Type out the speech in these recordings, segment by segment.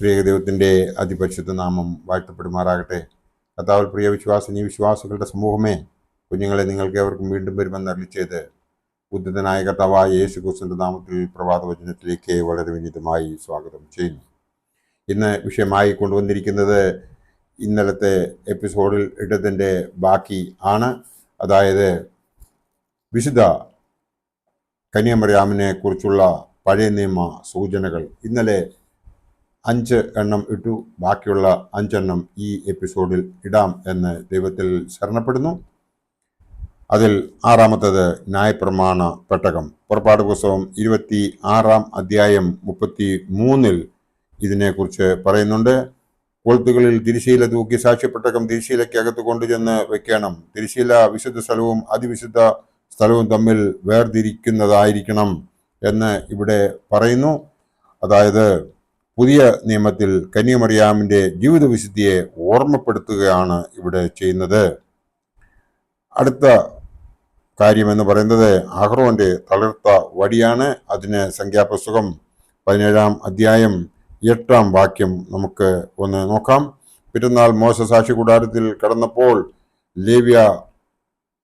ദൈവത്തിൻ്റെ അതിപരിശുദ്ധ നാമം വാഴ്ത്തപ്പെടുമാറാകട്ടെ. കർത്താവിൽ പ്രിയ വിശ്വാസിനി വിശ്വാസികളുടെ സമൂഹമേ, കുഞ്ഞുങ്ങളെ നിങ്ങൾക്ക് ഏവർക്കും വീണ്ടും വരുമെന്ന് അരുളിച്ചെയ്ത് ഉദ്ധിതനായ കർത്താവായ യേശു ക്രിസ്തുവിന്റെ നാമത്തിൽ പ്രഭാതവചനത്തിലേക്ക് വളരെ വിനീതമായി സ്വാഗതം ചെയ്യുന്നു. ഇന്ന് വിഷയമായി കൊണ്ടുവന്നിരിക്കുന്നത് ഇന്നലത്തെ എപ്പിസോഡിൽ ഇട്ടതിൻ്റെ ബാക്കി ആണ്. അതായത് വിശുദ്ധ കന്യാമറിയാമിനെ കുറിച്ചുള്ള പഴയ നിയമ സൂചനകൾ. ഇന്നലെ 5 എണ്ണം ഇട്ടു, ബാക്കിയുള്ള 5 എണ്ണം ഈ എപ്പിസോഡിൽ ഇടാം എന്ന് ദൈവത്തിൽ ശരണപ്പെടുന്നു. അതിൽ 6-ാമത്തേത് ന്യായപ്രമാണ പെട്ടകം. പുറപ്പാട് പുസ്തകം 26-ാം അധ്യായം 33-ൽ ഇതിനെക്കുറിച്ച് പറയുന്നുണ്ട്. കൊളുത്തുകളിൽ തിരശ്ശീല തൂക്കി സാക്ഷ്യപ്പെട്ടകം തിരശ്ശീലയ്ക്കകത്ത് കൊണ്ടുചെന്ന് വെക്കണം. തിരശ്ശീല വിശുദ്ധ സ്ഥലവും അതിവിശുദ്ധ സ്ഥലവും തമ്മിൽ വേർതിരിക്കുന്നതായിരിക്കണം എന്ന് ഇവിടെ പറയുന്നു. അതായത് പുതിയ നിയമത്തിൽ കന്യാമറിയാമിൻ്റെ ജീവിത വിശുദ്ധിയെ ഓർമ്മപ്പെടുത്തുകയാണ് ഇവിടെ ചെയ്യുന്നത്. അടുത്ത കാര്യമെന്ന് പറയുന്നത് അഹ്റോന്റെ തളിർത്ത വടിയാണ്. അതിന് സംഖ്യാപുസ്തകം 17-ാം അധ്യായം 8-ാം വാക്യം നമുക്ക് ഒന്ന് നോക്കാം. പിറ്റന്നാൾ മോശ സാക്ഷി കൂടാരത്തിൽ കടന്നപ്പോൾ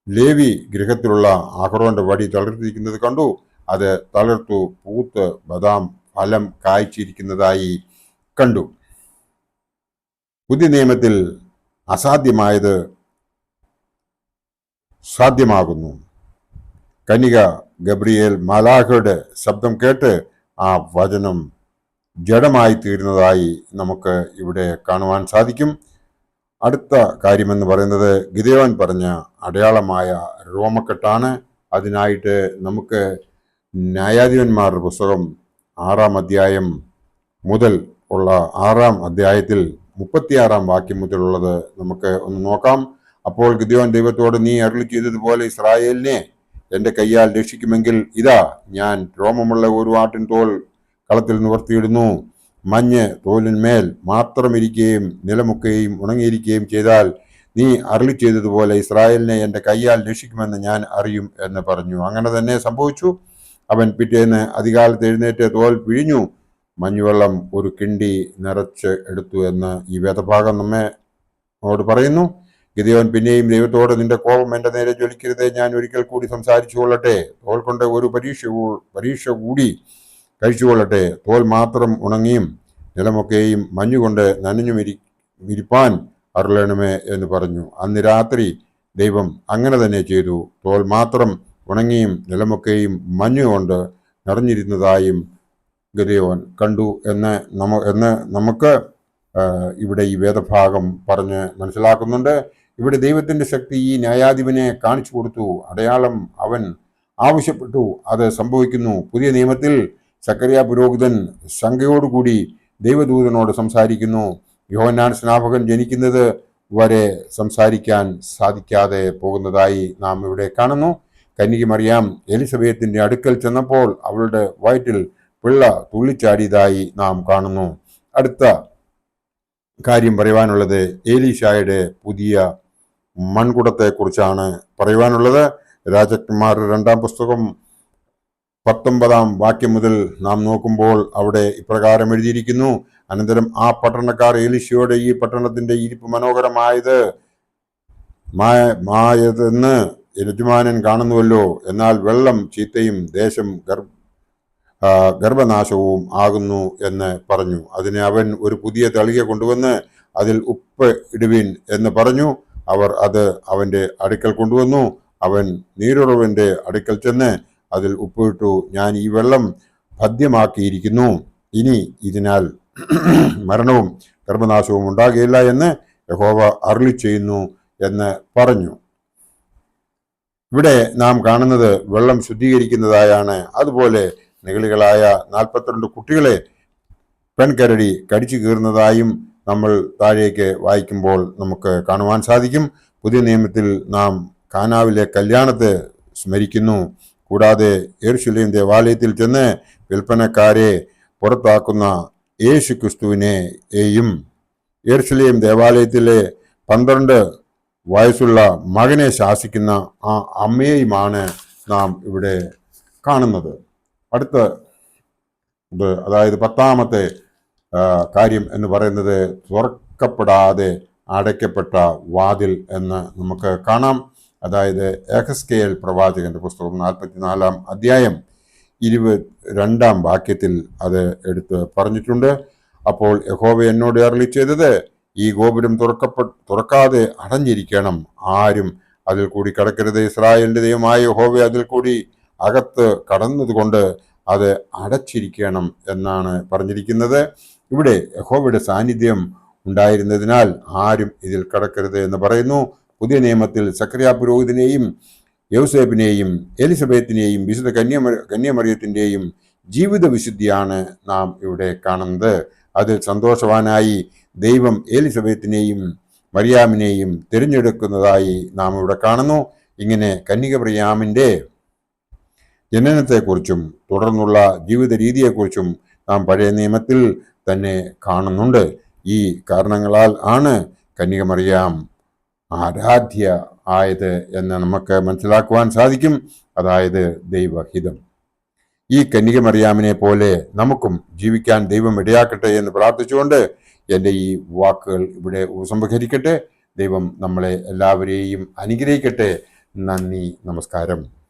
ലേവി ഗൃഹത്തിലുള്ള അഹ്റോന്റെ വടി തളിർത്തിരിക്കുന്നത് കണ്ടു. അത് തളിർത്തു പൂത്ത് ബദാം ഫലം കായ്ച്ചിരിക്കുന്നതായി കണ്ടു. പുതിയ നിയമത്തിൽ അസാധ്യമായത് സാധ്യമാകുന്നു. കന്യക ഗബ്രിയേൽ മാലാഖയുടെ ശബ്ദം കേട്ട് ആ വചനം ജഡമായി തീരുന്നതായി നമുക്ക് ഇവിടെ കാണുവാൻ സാധിക്കും. അടുത്ത കാര്യമെന്ന് പറയുന്നത് ഗിദെയോൻ പറഞ്ഞ അടയാളമായ രോമക്കെട്ടാണ്. അതിനായിട്ട് നമുക്ക് ന്യായാധിപന്മാരുടെ പുസ്തകം 6-ാം അധ്യായം മുതൽ ഉള്ള 6-ാം അധ്യായത്തിൽ 36-ാം വാക്യം മുതലുള്ളത് നമുക്ക് ഒന്ന് നോക്കാം. അപ്പോൾ ഗിദെയോൻ ദൈവത്തോട്, നീ അരുളി ചെയ്തതുപോലെ ഇസ്രായേലിനെ എൻ്റെ കയ്യാൽ രക്ഷിക്കുമെങ്കിൽ ഇതാ, ഞാൻ രോമമുള്ള ഒരു ആട്ടിൻ തോൽ കളത്തിൽ നിവർത്തിയിടുന്നു. മഞ്ഞ് തോലിന്മേൽ മാത്രം ഇരിക്കുകയും നിലമൊക്കെയും ഉണങ്ങിയിരിക്കുകയും ചെയ്താൽ നീ അരുളി ചെയ്തതുപോലെ ഇസ്രായേലിനെ എൻ്റെ കയ്യാൽ രക്ഷിക്കുമെന്ന് ഞാൻ അറിയും എന്ന് പറഞ്ഞു. അങ്ങനെ തന്നെ സംഭവിച്ചു. അവൻ പിറ്റേന്ന് അധികാലത്ത് എഴുന്നേറ്റ് തോൽ പിഴിഞ്ഞു മഞ്ഞുവെള്ളം ഒരു കിണ്ടി നിറച്ച് എടുത്തു എന്ന് ഈ വേദഭാഗം നമ്മോട് പറയുന്നു. ഗിദെയോൻ പിന്നെയും ദൈവത്തോട്, നിന്റെ കോപം എൻ്റെ നേരെ ജ്വലിക്കരുതേ, ഞാൻ ഒരിക്കൽ കൂടി സംസാരിച്ചു കൊള്ളട്ടെ. തോൽ കൊണ്ട് ഒരു പരീക്ഷ കൂടി കഴിച്ചു കൊള്ളട്ടെ. തോൽ മാത്രം ഉണങ്ങിയും നിലമൊക്കെയും മഞ്ഞുകൊണ്ട് നനഞ്ഞു ഇരിപ്പാൻ അരുളണമേ എന്ന് പറഞ്ഞു. അന്ന് രാത്രി ദൈവം അങ്ങനെ തന്നെ ചെയ്തു. തോൽ മാത്രം ഉണങ്ങിയും നിലമൊക്കെയും മഞ്ഞുകൊണ്ട് നിറഞ്ഞിരുന്നതായും ഗിദെയോൻ കണ്ടു എന്ന് നമുക്ക് ഇവിടെ ഈ വേദഭാഗം പറഞ്ഞ് മനസ്സിലാക്കുന്നുണ്ട്. ഇവിടെ ദൈവത്തിൻ്റെ ശക്തി ഈ ന്യായാധിപനെ കാണിച്ചു കൊടുത്തു. അടയാളം അവൻ ആവശ്യപ്പെട്ടു, അത് സംഭവിക്കുന്നു. പുതിയ നിയമത്തിൽ സക്കറിയ പുരോഹിതൻ ശങ്കയോടുകൂടി ദൈവദൂതനോട് സംസാരിക്കുന്നു. യോഹന്നാൻ സ്നാപകൻ ജനിക്കുന്നത് വരെ സംസാരിക്കാൻ സാധിക്കാതെ പോകുന്നതായി നാം ഇവിടെ കാണുന്നു. കന്യക മറിയാം എലിസബേത്തിന്റെ അടുക്കൽ ചെന്നപ്പോൾ അവളുടെ വയറ്റിൽ പിള്ള തുള്ളിച്ചാടിയതായി നാം കാണുന്നു. അടുത്ത കാര്യം പറയുവാനുള്ളത് ഏലീശായുടെ പുതിയ മൺകുടത്തെക്കുറിച്ചാണ് പറയുവാനുള്ളത്. രാജകുമാരരുടെ 2-ാം പുസ്തകം 19-ാം വാക്യം മുതൽ നാം നോക്കുമ്പോൾ അവിടെ ഇപ്രകാരം എഴുതിയിരിക്കുന്നു. അനന്തരം ആ പട്ടണക്കാർ ഏലീശയോടെ, ഈ പട്ടണത്തിന്റെ ഇരിപ്പ് മായതെന്ന് യജമാനൻ കാണുന്നുവല്ലോ. എന്നാൽ വെള്ളം ചീത്തയും ദേശം ഗർഭനാശവും ആകുന്നു എന്ന് പറഞ്ഞു. അതിന് അവൻ ഒരു പുതിയ തളിക കൊണ്ടുവന്ന് അതിൽ ഉപ്പ് ഇടുവിൻ എന്ന് പറഞ്ഞു. അവർ അത് അവന്റെ അടുക്കൽ കൊണ്ടുവന്നു. അവൻ നീരുറവിന്റെ അടുക്കൽ ചെന്ന് അതിൽ ഉപ്പിട്ടു. ഞാൻ ഈ വെള്ളം ഭദ്യമാക്കിയിരിക്കുന്നു, ഇനി ഇതിനാൽ മരണവും ഗർഭനാശവും ഉണ്ടാകുകയില്ല എന്ന് യഹോവ അരുളി ചെയ്യുന്നു എന്ന് പറഞ്ഞു. ഇവിടെ നാം കാണുന്നത് വെള്ളം ശുദ്ധീകരിക്കുന്നതായാണ്. അതുപോലെ നിഗളികളായ 42 കുട്ടികളെ പെൺകരടി കടിച്ചു കീറുന്നതായും നമ്മൾ താഴേക്ക് വായിക്കുമ്പോൾ നമുക്ക് കാണുവാൻ സാധിക്കും. പുതിയ നിയമത്തിൽ നാം കാനാവിലെ കല്യാണത്തെ സ്മരിക്കുന്നു. കൂടാതെ യെരുശലേം ദേവാലയത്തിൽ ചെന്ന് വിൽപ്പനക്കാരെ പുറത്താക്കുന്ന യേശു ക്രിസ്തുവിനെയും യെരുശലേം ദേവാലയത്തിലെ 12 വയസ്സുള്ള മകനെ ശാസിക്കുന്ന ആ അമ്മയെയുമാണ് നാം ഇവിടെ കാണുന്നത്. അടുത്ത അതായത് 10-ാമത്തെ കാര്യം എന്ന് പറയുന്നത് തുറക്കപ്പെടാതെ അടയ്ക്കപ്പെട്ട വാതിൽ എന്ന് നമുക്ക് കാണാം. അതായത് എഹെസ്കേൽ പ്രവാചകന്റെ പുസ്തകം 44 അധ്യായം 22 വാക്യത്തിൽ അത് എടുത്ത് പറഞ്ഞിട്ടുണ്ട്. അപ്പോൾ യഹോവ എന്നോട് അരുളി ചെയ്തത്, ഈ ഗോപുരം തുറക്കാതെ അടഞ്ഞിരിക്കണം, ആരും അതിൽ കൂടി കടക്കരുത്. ഇസ്രായേലിന്റെ ദൈവമായ യഹോവ അതിൽ കൂടി അകത്ത് കടന്നതുകൊണ്ട് അത് അടച്ചിരിക്കണം എന്നാണ് പറഞ്ഞിരിക്കുന്നത്. ഇവിടെ യഹോവയുടെ സാന്നിധ്യം ഉണ്ടായിരുന്നതിനാൽ ആരും ഇതിൽ കടക്കരുത് എന്ന് പറയുന്നു. പുതിയ നിയമത്തിൽ സക്കറിയ പുരോഹിതനെയും യൗസേപ്പിനെയും എലിസബത്തിനെയും വിശുദ്ധ കന്യാമറിയത്തിന്റെയും ജീവിത വിശുദ്ധിയാണ് നാം ഇവിടെ കാണുന്നത്. അതിൽ സന്തോഷവാനായി ദൈവം എലിസബത്തിനെയും മറിയാമിനെയും തിരഞ്ഞെടുക്കുന്നതായി നാം ഇവിടെ കാണുന്നു. ഇങ്ങനെ കന്യക മറിയാമിന്റെ ജനനത്തെക്കുറിച്ചും തുടർന്നുള്ള ജീവിത രീതിയെക്കുറിച്ചും നാം പഴയ നിയമത്തിൽ തന്നെ കാണുന്നുണ്ട്. ഈ കാരണങ്ങളാൽ ആണ് കന്യക മറിയാം ആരാധ്യ ആയത് എന്ന് നമുക്ക് മനസ്സിലാക്കുവാൻ സാധിക്കും. അതായത് ദൈവഹിതം. ഈ കന്യക മറിയാമിനെ പോലെ നമുക്കും ജീവിക്കാൻ ദൈവം ഇടയാക്കട്ടെ എന്ന് പ്രാർത്ഥിച്ചുകൊണ്ട് എൻ്റെ ഈ വാക്കുകൾ ഇവിടെ ഉപസംഹരിക്കട്ടെ. ദൈവം നമ്മളെ എല്ലാവരെയും അനുഗ്രഹിക്കട്ടെ. നന്ദി, നമസ്കാരം.